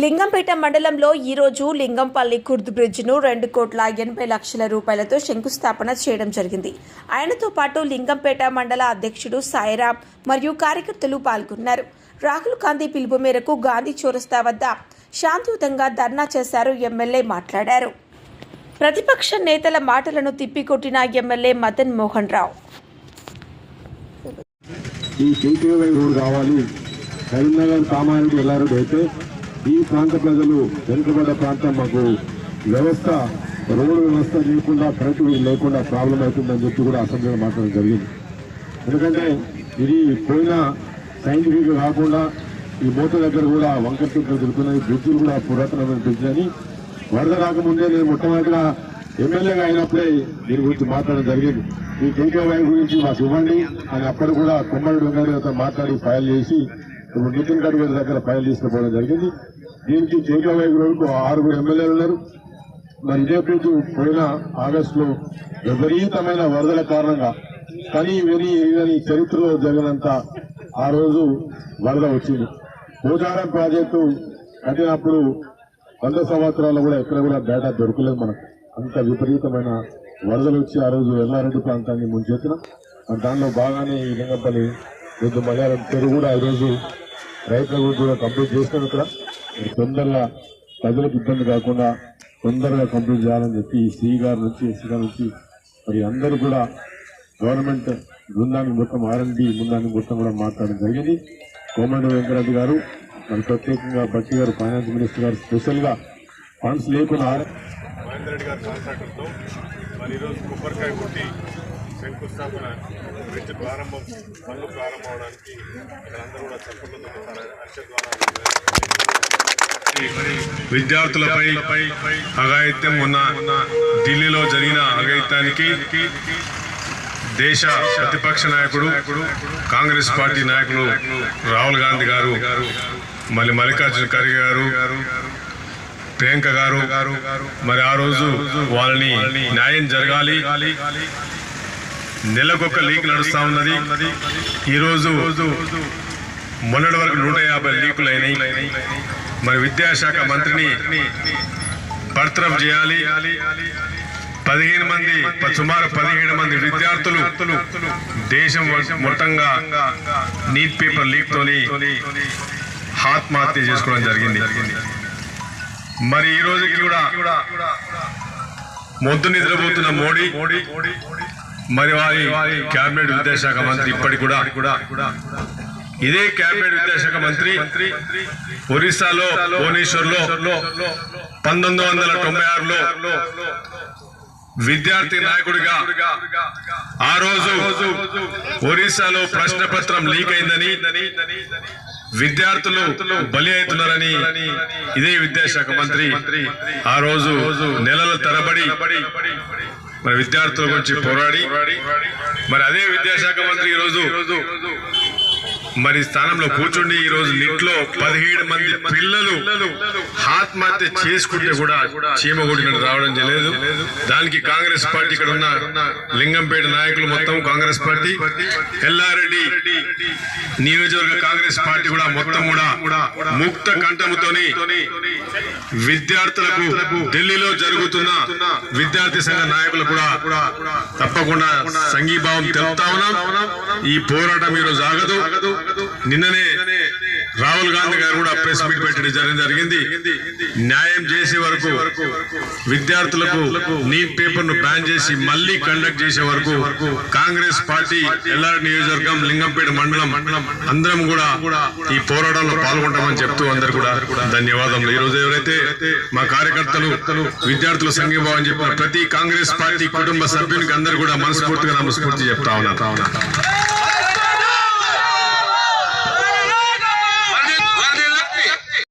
లింగంపేట మండలంలో ఈరోజు లింగంపల్లి కుర్దు బ్రిడ్జ్ను 2,80,00,000 రూపాయలతో శంకుస్థాపన చేయడం జరిగింది. ఆయనతో పాటు లింగంపేట మండల అధ్యక్షుడు సాయిరాం మరియు కార్యకర్తలు పాల్గొన్నారు. రాహుల్ గాంధీ పిలుపు మేరకు గాంధీ చౌరస్తా వద్ద శాంతియుతంగా ధర్నా చేశారు. ఎమ్మెల్యే మాట్లాడారు. ప్రతిపక్ష నేతల మాటలను తిప్పికొట్టిన ఎమ్మెల్యే మదన్ మోహన్ రావు ఈ కేటీవై రోడ్ కావాలి, కరీంనగర్ కామారెడ్డి ఎల్లారెడ్డి అయితే ఈ ప్రాంత ప్రజలు వెనుకబడ్డ ప్రాంతం, మాకు వ్యవస్థ రోడ్డు వ్యవస్థ లేకుండా కరెక్ట్ లేకుండా ప్రాబ్లం అవుతుందని చెప్పి కూడా అసెంబ్లీలో మాట్లాడడం జరిగింది. ఎందుకంటే ఇది పోయిన సైంటిఫిక్ కాకుండా ఈ మూత దగ్గర కూడా వంకరతో దొరుకుతున్నది. బ్రిడ్జిలు కూడా పురాతనమైన బ్రిడ్జ్ అని వరద రాకముందే నేను మొట్టమొదటిగా ఎమ్మెల్యేగా అయినప్పుడే దీని గురించి మాట్లాడడం జరిగింది. ఈ కేటీవై గురించి మాకు ఇవ్వండి అని అప్పుడు కూడా కొమ్మడి వెంకటతో మాట్లాడి ఫైల్ చేసి ఇప్పుడు నితిన్ గడ్కరీ దగ్గర ఫైల్ తీసుకుపోవడం జరిగింది. దీనికి కేటీవై రోడ్కు 6 ఎమ్మెల్యేలు ఉన్నారు. మరి ఇదే బ్రిడ్జ్ పోయిన ఆగస్టులో విపరీతమైన వరదల కారణంగా కానీ విని చరిత్రలో జరిగినంత ఆ రోజు వరద వచ్చింది. పోచారం ప్రాజెక్టు కట్టినప్పుడు 100 సంవత్సరాలు కూడా ఎక్కడ కూడా డేటా దొరకలేదు మనకు. అంత విపరీతమైన వరదలు వచ్చి ఆ రోజు ఎల్లారెడ్డి ప్రాంతాన్ని ముంచెత్తిన దానిలో బాగానే ఈ లింగంపల్లి రుద్దు మలయాళం చెరువు కూడా ఈరోజు రైతులకు కూడా కంప్లీట్ చేసినాం. ఇక్కడ తొందరగా ప్రజలకు ఇబ్బంది కాకుండా తొందరగా కంప్లీట్ చేయాలని చెప్పి సి గారి నుంచి ఎస్సీ గారి నుంచి మరి అందరూ కూడా గవర్నమెంట్ బృందాన్ని మొత్తం R&D బృందాన్ని మొత్తం కూడా మాట్లాడడం జరిగింది. కోమటి వెంకటరెడ్డి గారు మరి ప్రత్యేకంగా బట్టి గారు ఫైనాన్స్ మినిస్టర్ గారు స్పెషల్గా ఫండ్స్ లేకుండా మహేందర్ రెడ్డి గారి కాంట్రాక్టర్తో మరి ఈరోజు కొబ్బరికాయ కొట్టి శంకుస్థాపన బ్రిడ్జ్ ప్రారంభం పనులు ప్రారంభం అవడానికి అందరూ కూడా చప్పట్లతో విద్యార్థులపై అఘాయిత్యం ఉన్న ఢిల్లీలో జరిగిన అఘాయిత్యానికి దేశ ప్రతిపక్ష నాయకుడు కాంగ్రెస్ పార్టీ నాయకులు రాహుల్ గాంధీ గారు, మళ్ళీ మల్లికార్జున ఖర్గే గారు, ప్రియాంక గారు మరి ఆ రోజు వాళ్ళని న్యాయం జరగాలి, నెలకొక లీక్ నడుస్తా ఉన్నది. ఈరోజు మొన్నటి వరకు 150 లీకులు అయినాయి. మరి విద్యాశాఖ మంత్రిని బర్తరఫ్ చేయాలి. 15 మంది సుమారు 17 మంది విద్యార్థులు దేశం మొత్తంగా నీట్ పేపర్ లీక్ తోని ఆత్మహత్య చేసుకోవడం జరిగింది. మరి ఈ రోజుకి కూడా మొద్దు నిద్రపోతున్న మోడీ మరి వారి కేబినెట్ విద్యాశాఖ మంత్రి ఇప్పటికి కూడా ఇదే కేబినెట్ విద్యాశాఖ మంత్రి ఒరిస్సాలో భువనేశ్వర్లో 1996లో విద్యార్థి నాయకుడిగా ఆ రోజు ఒరిస్సాలో ప్రశ్నపత్రం లీక్ అయిందని, విద్యార్థులు బలి అవుతున్నారని ఇదే విద్యాశాఖ మంత్రి ఆ రోజు నెలల తరబడి మరి విద్యార్థుల గురించి పోరాడి మరి అదే విద్యాశాఖ మంత్రి ఈరోజు మరి స్థానంలో కూర్చుండి ఈరోజు నీట్లో 17 మంది పిల్లలు ఆత్మహత్య చేసుకుంటే కూడా చీమగొడినట్టు రావడం లేదు. దానికి కాంగ్రెస్ పార్టీ ఇక్కడ ఉన్న లింగంపేట నాయకులు మొత్తం కాంగ్రెస్ పార్టీ, ఎల్లారెడ్డి నియోజకవర్గ కాంగ్రెస్ పార్టీ కూడా మొత్తం కూడా ముక్త కంఠముతోని విద్యార్థులకు ఢిల్లీలో జరుగుతున్న విద్యార్థి సంఘ నాయకులు కూడా తప్పకుండా సంఘీభావం తెలుపుతా ఉన్నాం. ఈ పోరాటం ఈరోజు ఆగదు. నిన్ననే రాహుల్ గాంధీ గారు కూడా ప్రెస్ మీట్ పెట్టడం జరిగింది. న్యాయం చేసే వరకు విద్యార్థులకు నీట్ పేపర్ ను బ్యాన్ చేసి మళ్లీ కండక్ట్ చేసే వరకు కాంగ్రెస్ పార్టీ ఎల్లారెడ్డి నియోజకవర్గం లింగంపేట మండలం అందరం కూడా ఈ పోరాటంలో పాల్గొంటామని చెప్తూ అందరు కూడా ధన్యవాదాలు. ఈ రోజు ఎవరైతే మా కార్యకర్తలు విద్యార్థుల సంఘీభావం చెప్పిన ప్రతి కాంగ్రెస్ పార్టీ కుటుంబ సభ్యునికి అందరు కూడా మనస్ఫూర్తిగా నమస్ఫూర్తి చెప్తా ఉన్నారు.